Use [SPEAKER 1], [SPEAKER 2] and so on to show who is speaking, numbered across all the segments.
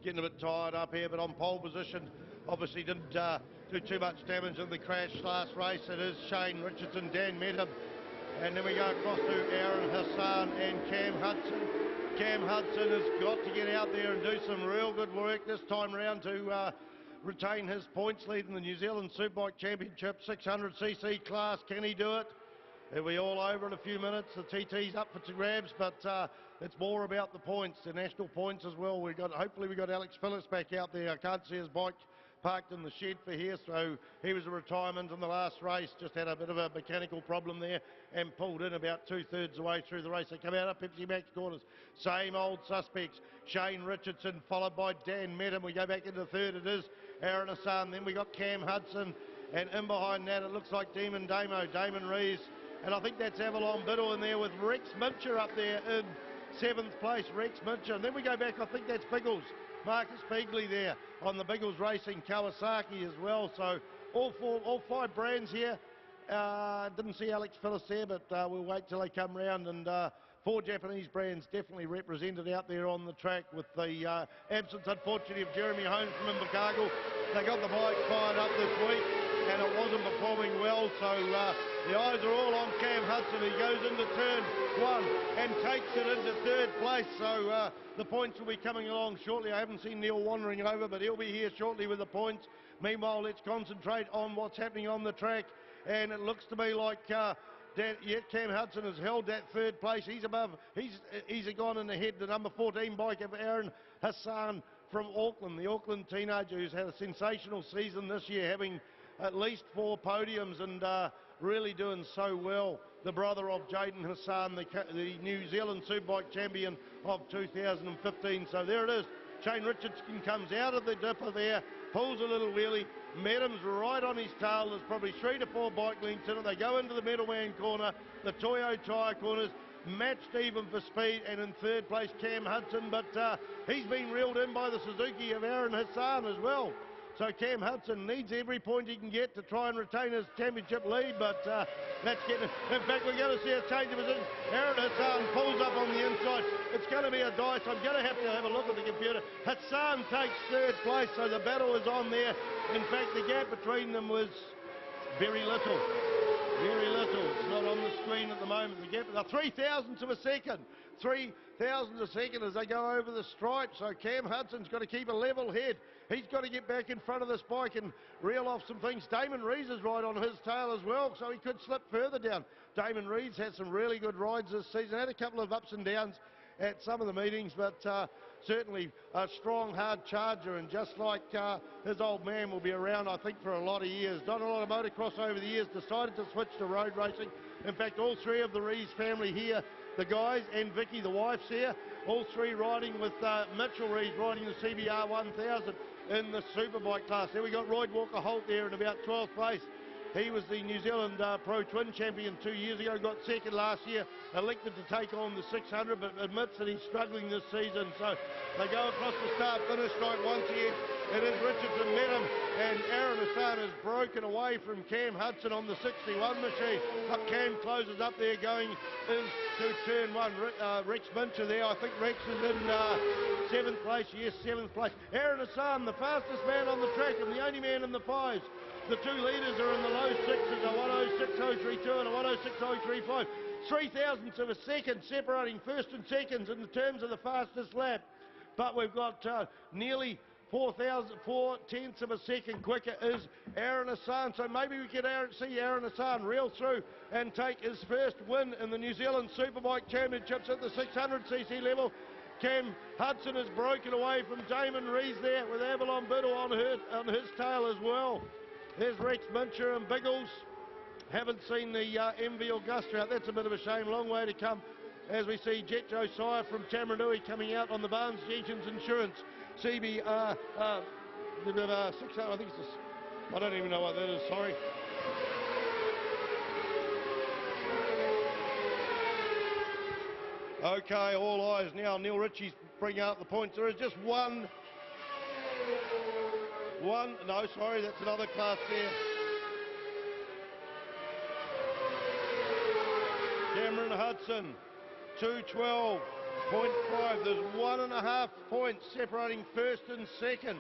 [SPEAKER 1] getting a bit tired up here, but on pole position. Obviously didn't do too much damage in the crash last race. It is Shane Richardson, Dan met him. And then we go across to Aaron Hassan and Cam Hudson. Cam Hudson has got to get out there and do some real good work this time round to retain his points lead in the New Zealand Superbike Championship 600cc class. Can he do it? He'll be all over in a few minutes. The TT's up for grabs, but it's more about the points, the national points as well. Hopefully we got Alex Phillips back out there. I can't see his bike parked in the shed for here, so he was a retirement in the last race, just had a bit of a mechanical problem there and pulled in about 2/3 the way through the race. They come out of Pepsi Max corners, same old suspects. Shane Richardson followed by Dan Medham. We go back into third, it is Aaron Hassan, then we got Cam Hudson, and in behind that it looks like Damon Rees, and I think that's Avalon Biddle in there with Rex Mincher up there in 7th place, Rex Mincher, and then we go back, I think that's Biggles, Marcus Beagley there on the Biggles Racing Kawasaki as well. So all 5 brands here. Didn't see Alex Phillips there, but we'll wait till they come round. And 4 Japanese brands definitely represented out there on the track, with the absence, unfortunately, of Jeremy Holmes from Invercargill. They got the bike fired up this week, and it wasn't performing well. So the eyes are all on Cam Hudson. He goes into turn 1 and takes it into 3rd place. So the points will be coming along shortly. I haven't seen Neil wandering over, but he'll be here shortly with the points. Meanwhile, let's concentrate on what's happening on the track. And it looks to me like Cam Hudson has held that 3rd place. He's above. He's gone in ahead. The number 14 bike of Aaron Hassan from Auckland, the Auckland teenager who's had a sensational season this year, having at least 4 podiums and really doing so well. The brother of Jaden Hassan, the New Zealand Superbike champion of 2015. So there it is. Shane Richardson comes out of the dipper there, pulls a little wheelie. Medham's right on his tail. There's probably 3 to 4 bike lengths in it. They go into the middleman corner, the Toyo tyre corners, matched even for speed, and in 3rd place Cam Hudson, but he's been reeled in by the Suzuki of Aaron Hassan as well. So Cam Hudson needs every point he can get to try and retain his championship lead, but that's getting... In fact, we're going to see a change of position. Aaron Hassan pulls up on the inside. It's going to be a dice. I'm going to have a look at the computer. Hassan takes 3rd place, so the battle is on there. In fact, the gap between them was very little. Very little. It's not on the screen at the moment. The gap is 3 thousandths of a second. 3 thousandths a second as they go over the stripe. So Cam Hudson's got to keep a level head. He's got to get back in front of this bike and reel off some things. Damon Rees is right on his tail as well, so he could slip further down. Damon Rees had some really good rides this season. Had a couple of ups and downs at some of the meetings, but certainly a strong, hard charger, and just like his old man will be around, I think, for a lot of years. Done a lot of motocross over the years, decided to switch to road racing. In fact, all 3 of the Rees family here, the guys and Vicky, the wife's here, all 3 riding with Mitchell Rees, riding the CBR 1000 in the Superbike class. There we got Royd Walker Holt there in about 12th place. He was the New Zealand Pro Twin champion 2 years ago, got 2nd last year, elected to take on the 600, but admits that he's struggling this season. So they go across the start-finish stripe once again. It is Richardson Medham, and Aaron Hassan has broken away from Cam Hudson on the 61 machine. But Cam closes up there going into turn 1. Rex Mincher there. I think Rex is in 7th place. Yes, 7th place. Aaron Hassan, the fastest man on the track and the only man in the 5s. The 2 leaders are in the low 6s, a 106.032 and a 106.035. 3 thousandths of a second separating first and seconds in the terms of the fastest lap. But we've got nearly 4 tenths of a second quicker is Aaron Hassan. So maybe we could see Aaron Hassan reel through and take his first win in the New Zealand Superbike Championships at the 600cc level. Cam Hudson has broken away from Damon Rees there with Avalon Biddle on his tail as well. There's Rex Mincher and Biggles. Haven't seen the MV Augusta out. That's a bit of a shame. Long way to come as we see Jet Josiah from Tamarunui coming out on the Barnes Jenkins Insurance CBR 600. I think it's this. I don't even know what that is. Sorry. Okay, all eyes now. Neil Ritchie's bringing out the points. There is just one. No, sorry, that's another class there. Cameron Hudson, 2:12. 0.5. There's 1.5 points separating first and second.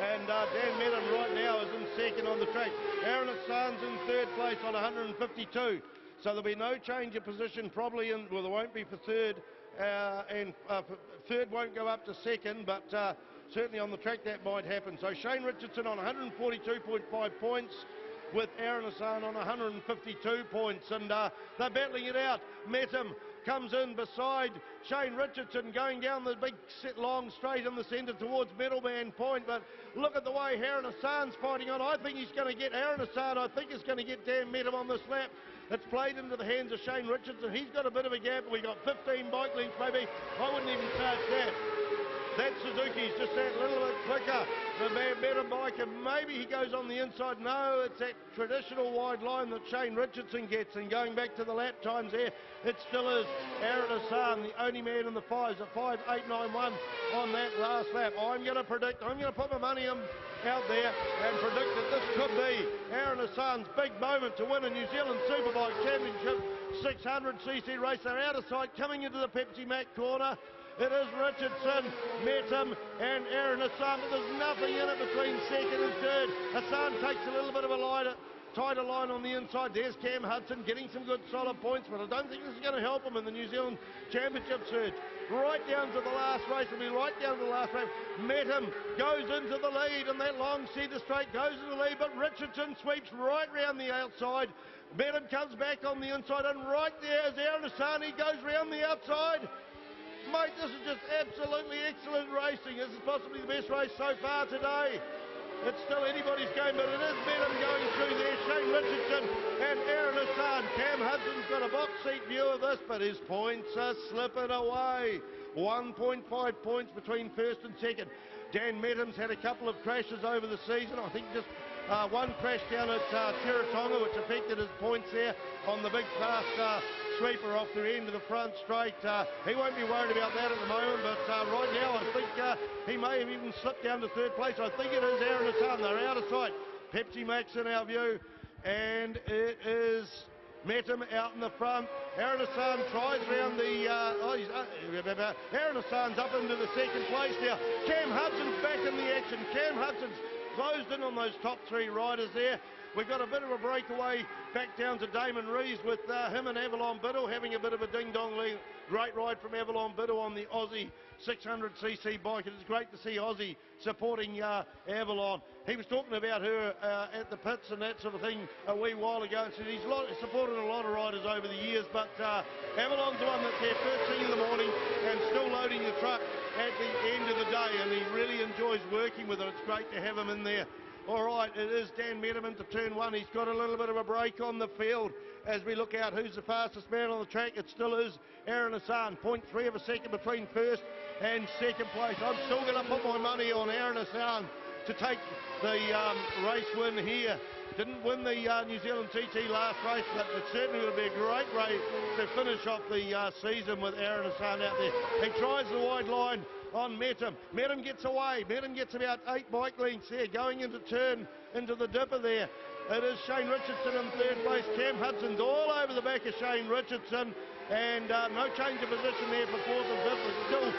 [SPEAKER 1] And Dan Meadham right now is in second on the track. Aaron Hassan's in third place on 152. So there'll be no change of position probably in, well, there won't be for third. Third won't go up to second, but certainly on the track that might happen. So Shane Richardson on 142.5 points with Aaron Hassan on 152 points, and they're battling it out. Meadham comes in beside Shane Richardson going down the big long straight in the centre towards Middleman Point, but look at the way Aaron Hassan's fighting on. I think he's going to get Aaron Hassan. I think he's going to get Dan Meadham on this lap. It's played into the hands of Shane Richardson. He's got a bit of a gap. We've got 15 bike lengths maybe. I wouldn't even charge that. That Suzuki's just that little bit quicker. The better bike, and maybe he goes on the inside. No, it's that traditional wide line that Shane Richardson gets. And going back to the lap times there, it still is Aaron Hassan, the only man in the fives at 5.891 on that last lap. I'm going to predict, I'm going to put my money out there and predict that this could be Aaron Hassan's big moment to win a New Zealand Superbike Championship 600cc race. They're out of sight coming into the Pepsi Mac corner. It is Richardson, Meadham and Aaron Hassan, but there's nothing in it between second and third. Hassan takes a little bit of a tighter line on the inside. There's Cam Hudson getting some good solid points, but I don't think this is going to help him in the New Zealand Championship surge. Right down to the last race, it'll be right down to the last race. Meadham goes into the lead, and that long centre straight goes into the lead, but Richardson sweeps right round the outside. Meadham comes back on the inside, and right there is Aaron Hassan. He goes round the outside. Mate, this is just absolutely excellent racing. This is possibly the best race so far today. It's still anybody's game, but it is Meadham going through there. Shane Richardson and Aaron Hassan. Cam Hudson's got a box seat view of this, but his points are slipping away. 1.5 points between first and second. Dan Meadham's had a couple of crashes over the season. I think just one crash down at Tiratonga, which affected his points there on the big fast sweeper off the end of the front straight. He won't be worried about that at the moment, but right now I think he may have even slipped down to third place. I think it is Aaron Hassan. They're out of sight. Pepsi Max in our view, and it is Meadham out in the front. Aaron Hassan tries round the... Aaron Hassan's up into the second place now. Cam Hudson's back in the action. Cam Hudson's closed in on those top three riders there. We've got a bit of a breakaway back down to Damon Rees with him and Avalon Biddle having a bit of a ding-dong lead. Great ride from Avalon Biddle on the Aussie 600cc bike. It is great to see Aussie supporting Avalon. He was talking about her at the pits and that sort of thing a wee while ago, and said he's supported a lot of riders over the years, but Avalon's the one that's there first thing in the morning and still loading the truck at the end of the day, and he really enjoys working with her. It's great to have him in there. All right, it is Dan Meadham into turn one. He's got a little bit of a break on the field as we look out who's the fastest man on the track. It still is Aaron Hassan. 0.3 of a second between first and second place. I'm still going to put my money on Aaron Hassan to take the race win here. Didn't win the New Zealand TT last race, but it certainly will be a great race to finish off the season with Aaron Hassan out there. He tries the wide line on Meadham. Meadham gets away. Meadham gets about 8 bike lengths there, going into the dipper there. It is Shane Richardson in third place. Cam Hudson's all over the back of Shane Richardson, and no change of position there for fourth and fifth, but still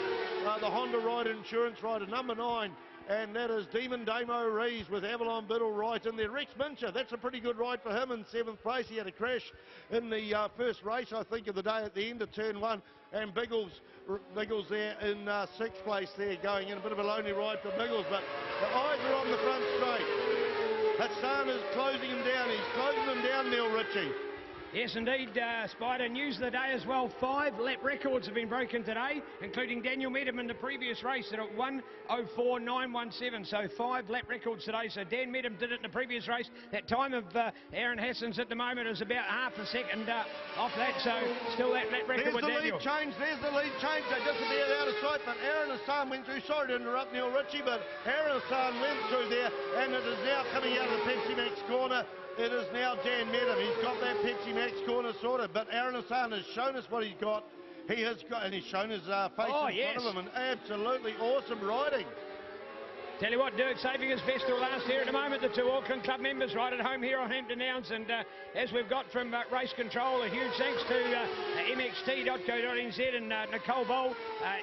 [SPEAKER 1] the Honda rider, insurance rider, number 9. And that is Demon Damo Rees with Avalon Biddle right in there. Rex Mincher, that's a pretty good ride for him in 7th place. He had a crash in the first race, I think, of the day at the end of turn 1. And Biggles there in 6th place there, going in. A bit of a lonely ride for Biggles, but the eyes are on the front straight. Hassan is closing him down. He's closing him down, Neil Ritchie.
[SPEAKER 2] Yes, indeed, Spider. News of the day as well. 5 lap records have been broken today, including Daniel Meadham in the previous race at 1:04.917. So 5 lap records today. So Dan Meadham did it in the previous race. That time of Aaron Hassan's at the moment is about half a second off that. So still that lap record with Daniel.
[SPEAKER 1] There's the lead change. They disappeared out of sight, but Aaron Hassan went through. Sorry to interrupt Neil Ritchie, but Aaron Hassan went through there, and it is now coming out of the Pepsi Max corner. It is now Dan Meadham. He's got that Pepsi Max corner sorted, but Aaron Hassan has shown us what he's got. He has got, and he's shown his face in front of him, and absolutely awesome riding.
[SPEAKER 2] Tell you what, Dirk saving his best till last here at the moment. The two Auckland Club members right at home here on Hampton Downs. And as we've got from race control, a huge thanks to mxt.co.nz and Nicole Boll,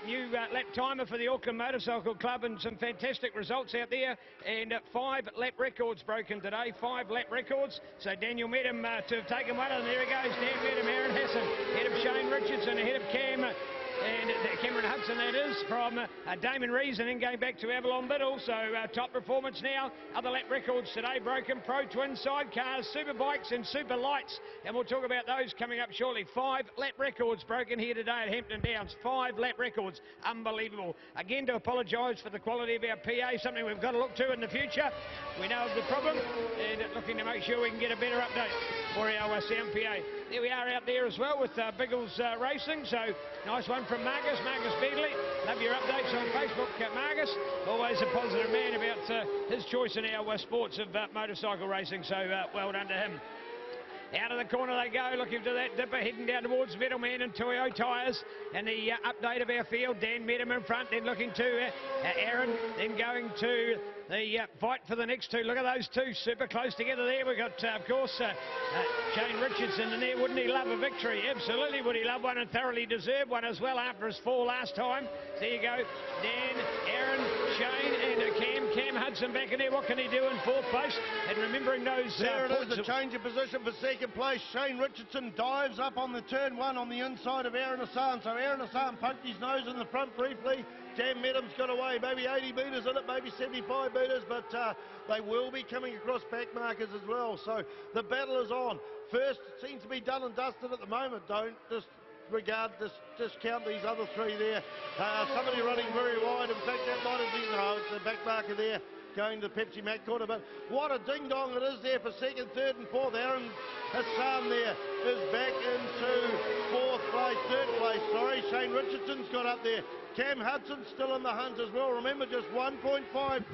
[SPEAKER 2] new lap timer for the Auckland Motorcycle Club, and some fantastic results out there. And 5 lap records broken today, 5 lap records. So Daniel Medham to have taken one, and there he goes, Dan Medham, Aaron Hassan, ahead of Shane Richardson, ahead of Cam. And Cameron Hudson, that is, from Damon Rees, and then going back to Avalon Biddle. So top performance now. Other lap records today broken. Pro Twin sidecars, super bikes and super lights. And we'll talk about those coming up shortly. 5 lap records broken here today at Hampton Downs. 5 lap records. Unbelievable. Again, to apologise for the quality of our PA, something we've got to look to in the future. We know of the problem, and looking to make sure we can get a better update for our sound PA. There we are out there as well with Biggles Racing. So nice one from Marcus Begley. Love your updates on Facebook, Marcus. Always a positive man about his choice in our sports of motorcycle racing. So well done to him. Out of the corner they go, looking to that dipper, heading down towards Middleman and Toyo Tyres. And the update of our field, Dan Medham in front, then looking to Aaron, then going to the fight for the next two. Look at those two, super close together there. We've got, of course, Shane Richardson in there. Wouldn't he love a victory? Absolutely would he love one, and thoroughly deserved one as well after his fall last time. There you go. Dan, Aaron, Shane and Cam Hudson back in there. What can he do in 4th place? And remembering those...
[SPEAKER 1] there it is, a change of position for 2nd place. Shane Richardson dives up on the turn 1 on the inside of Aaron Hassan. So Aaron Hassan poked his nose in the front briefly. Dan Medham's got away, maybe 80 metres in it, maybe 75 metres, but they will be coming across back markers as well. So the battle is on. First seems to be done and dusted at the moment. Don't discount these other 3 there. Somebody running very wide. In fact, that might have been, no, it's the back marker there going to the Pepsi Mac corner. But what a ding-dong it is there for 2nd, 3rd and 4th. Aaron Hassan there is back into 4th place, 3rd place, sorry. Shane Richardson's got up there. Cam Hudson's still in the hunt as well. Remember, just 1.5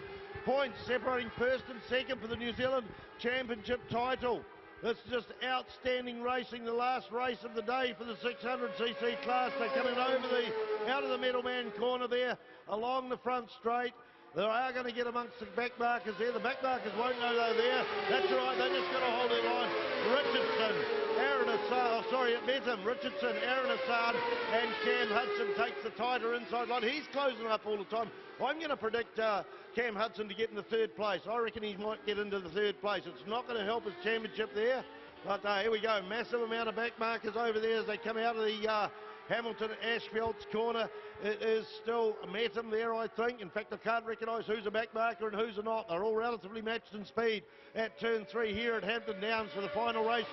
[SPEAKER 1] points separating 1st and 2nd for the New Zealand Championship title. It's just outstanding racing. The last race of the day for the 600cc class. They're coming over out of the middleman corner there, along the front straight. They are going to get amongst the back markers there. The back markers won't know they're there. That's right, they're just going to hold their line. Richardson, Aaron Hassan, Medham, Richardson, Aaron Hassan and Cam Hudson takes the tighter inside line. He's closing up all the time. I'm going to predict Cam Hudson to get in the 3rd place. I reckon he might get into the 3rd place. It's not going to help his championship there. But here we go, massive amount of back markers over there as they come out of the Hamilton Ashfield's corner. It is still Medham there, I think. In fact, I can't recognise who's a back marker and who's not. They're all relatively matched in speed at turn 3 here at Hampton Downs for the final race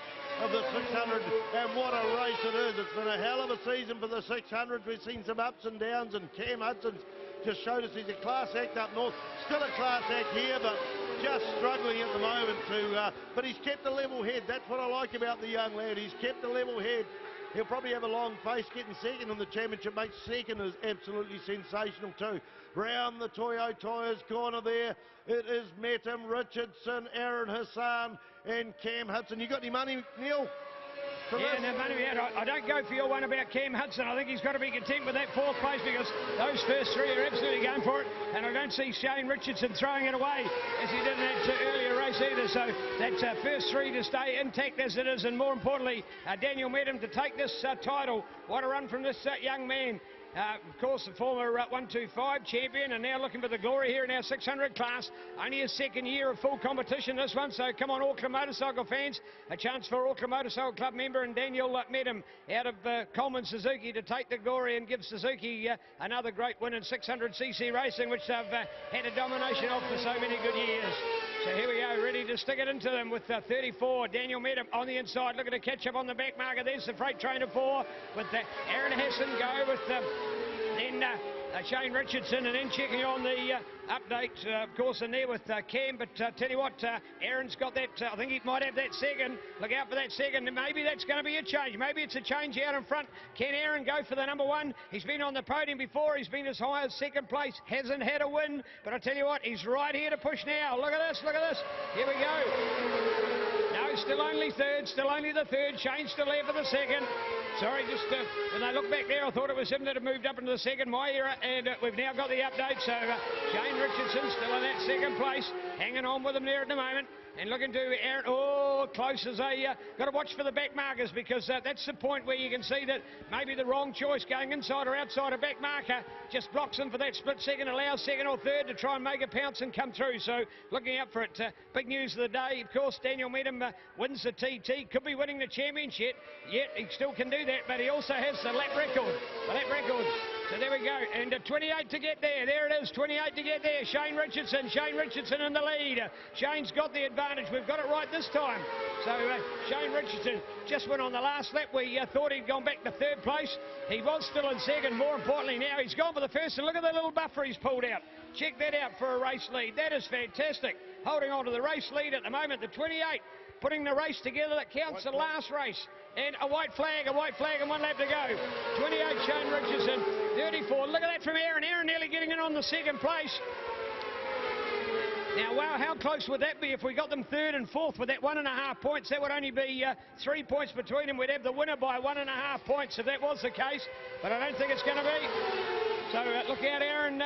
[SPEAKER 1] of the 600. And what a race it is. It's been a hell of a season for the 600s. We've seen some ups and downs, and Cam Hudson's just showed us he's a class act up north. Still a class act here, but just struggling at the moment to... but he's kept a level head. That's what I like about the young lad. He's kept a level head. He'll probably have a long face getting 2nd in the championship, mate. 2nd is absolutely sensational too. Round the Toyo Tyres corner there, it is Medham, Richardson, Aaron Hassan and Cam Hudson. You got any money, Neil?
[SPEAKER 2] Yeah, no money out. I don't go for your one about Cam Hudson. I think he's got to be content with that 4th place, because those first 3 are absolutely going for it. And I don't see Shane Richardson throwing it away as he did in that earlier race either. So that's first 3 to stay intact as it is. And more importantly, Daniel Medham to take this title. What a run from this young man. Of course, the former 125 champion, and now looking for the glory here in our 600 class. Only his 2nd year of full competition, this one. So come on, Auckland motorcycle fans. A chance for Auckland Motorcycle Club member and Daniel Medham out of Coleman Suzuki to take the glory and give Suzuki another great win in 600cc racing, which they've had a domination of for so many good years. So here we go, ready to stick it into them with 34. Daniel Medham on the inside, looking to catch up on the back marker. There's the freight train of 4 with Aaron Hassan go with then Shane Richardson, and then checking on the update, of course, in there with Cam. But tell you what, Aaron's got that, I think he might have that 2nd. Look out for that 2nd, and maybe that's going to be a change. Maybe it's a change out in front. Can Aaron go for the number 1? He's been on the podium before. He's been as high as 2nd place. Hasn't had a win, but I tell you what, he's right here to push now. Look at this, look at this. Here we go. No, still only 3rd, still only the 3rd. Shane still there for the 2nd. Sorry, just when I look back there, I thought it was him that had moved up into the 2nd, my era, and we've now got the update. So Shane Shane Richardson still in that second place, hanging on with him there at the moment. And looking to Aaron, oh, close as got to watch for the back markers, because that's the point where you can see that maybe the wrong choice going inside or outside a back marker just blocks them for that split second, allows second or third to try and make a pounce and come through. So looking out for it. Big news of the day, of course, Daniel Medham wins the TT, could be winning the championship, yet he still can do that, but he also has the lap record. So there we go, and 28 to get there. There it is, 28 to get there. Shane Richardson in the lead. Shane's got the advantage. We've got it right this time. So Shane Richardson just went on the last lap. We thought he'd gone back to third place. He was still in second. More importantly, now he's gone for the first. And look at the little buffer he's pulled out. Check that out for a race lead. That is fantastic. Holding on to the race lead at the moment, the 28. Putting the race together that counts the last race. And a white flag and 1 lap to go. 28 Shane Richardson, 34. Look at that from Aaron. Aaron nearly getting in on the second place. Now, wow, how close would that be if we got them third and fourth with that 1.5 points? That would only be 3 points between them. We'd have the winner by 1.5 points if that was the case. But I don't think it's going to be. So look out, Aaron.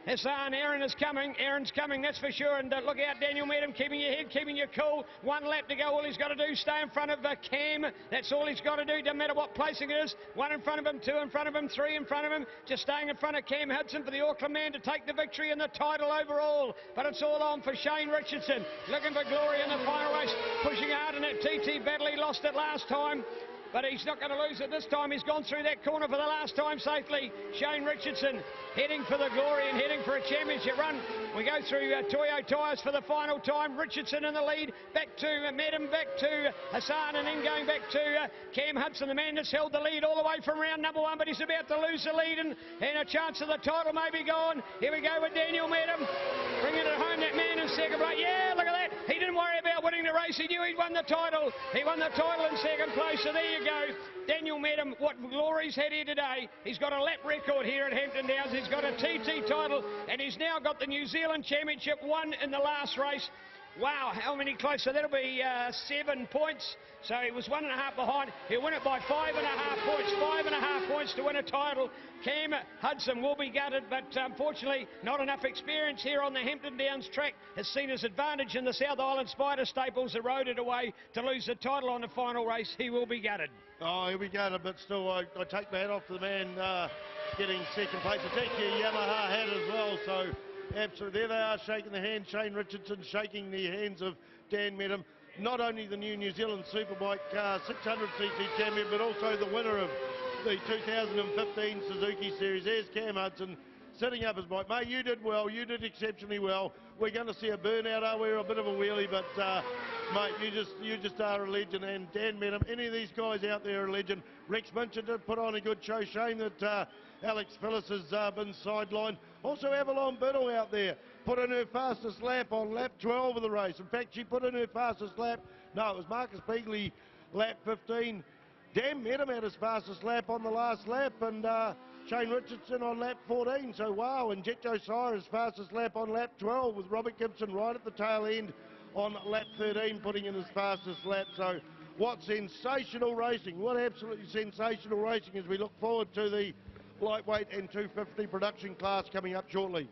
[SPEAKER 2] Hassan, Aaron's coming, that's for sure. And look out, Daniel Medham, keeping your head, keeping your cool. 1 lap to go. All he's got to do is stay in front of Cam. That's all he's got to do. Doesn't matter what placing it is. 1 in front of him, 2 in front of him, 3 in front of him. Just staying in front of Cam Hudson for the Auckland man to take the victory and the title overall. But it's all on for Shane Richardson. Looking for glory in the final race. Pushing hard in that TT battle. He lost it last time. But he's not going to lose it this time. He's gone through that corner for the last time safely. Shane Richardson heading for the glory and heading for a championship run. We go through Toyo tyres for the final time. Richardson in the lead. Back to Medham, back to Hassan, and then going back to Cam Hudson, the man that's held the lead all the way from round number 1, but he's about to lose the lead, and a chance of the title may be gone. Here we go with Daniel Medham. Bringing it home, that man in second place. Yeah, look at that. He didn't worry about winning the race. He knew he'd won the title. He won the title in second place, so there you go. Daniel Medham, what glory's had here today. He's got a lap record here at Hampton Downs. He's got a TT title, and he's now got the New Zealand Championship, won in the last race. Wow, how many close? So that'll be 7 points. So he was 1.5 behind. He'll win it by 5.5 points. 5.5 points to win a title. Cam Hudson will be gutted, but unfortunately not enough experience here on the Hampton Downs track has seen his advantage in the South Island Spider Staples eroded away to lose the title on the final race. He will be gutted.
[SPEAKER 1] Oh, he'll be gutted, but still I take my hat off to the man getting second place. It's actually a Yamaha hat as well, so absolutely. There they are shaking the hand. Shane Richardson shaking the hands of Dan Medham. Not only the new Zealand Superbike 600cc champion, but also the winner of the 2015 Suzuki Series. There's Cam Hudson sitting up his bike. Mate, you did well. You did exceptionally well. We're going to see a burnout, are we? A bit of a wheelie, but mate, you just are a legend. And Dan Medham, any of these guys out there are a legend. Rex Minchin did put on a good show. Shame that Alex Phillips has been sidelined. Also, Avalon Biddle out there put in her fastest lap on lap 12 of the race. In fact, she put in her fastest lap. No, it was Marcus Beagley, lap 15. Dan Medham had his fastest lap on the last lap, and Shane Richardson on lap 14. So, wow, and Jet Josiah's fastest lap on lap 12 with Robert Gibson right at the tail end on lap 13, putting in his fastest lap. So, what sensational racing. What absolutely sensational racing as we look forward to the lightweight and 250 production class coming up shortly.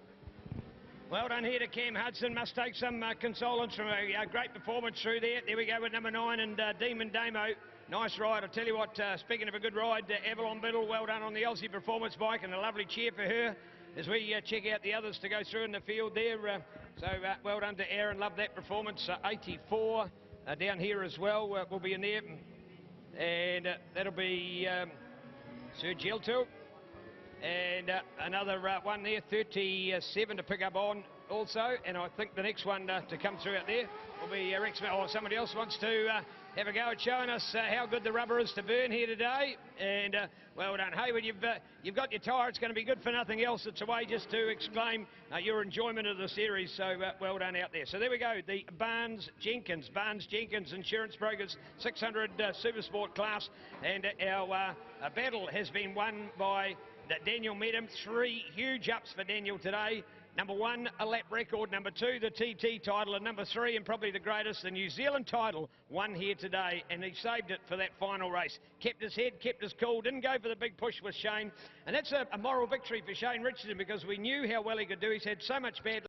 [SPEAKER 2] Well done here to Cam Hudson. Must take some consolence from a great performance through there. There we go with number 9 and Demon Damo. Nice ride. I'll tell you what, speaking of a good ride, Avalon Biddle, well done on the Aussie performance bike, and a lovely cheer for her as we check out the others to go through in the field there. So well done to Aaron. Love that performance. 84 down here as well will be in there. And that'll be Sir Geltil. And another one there, 37 to pick up on also. And I think the next one to come through out there will be Rex, or somebody else wants to have a go at showing us how good the rubber is to burn here today. And well done, Hayward. You've got your tyre. It's going to be good for nothing else. It's a way just to exclaim your enjoyment of the series. So well done out there. So there we go. The Barnes Jenkins Insurance Brokers 600 Super Sport class, and our battle has been won by Daniel Medham. 3 huge ups for Daniel today. Number 1, a lap record. Number 2, the TT title. And number 3, and probably the greatest, the New Zealand title, won here today. And he saved it for that final race. Kept his head, kept his cool, didn't go for the big push with Shane. And that's a moral victory for Shane Richardson, because we knew how well he could do. He's had so much bad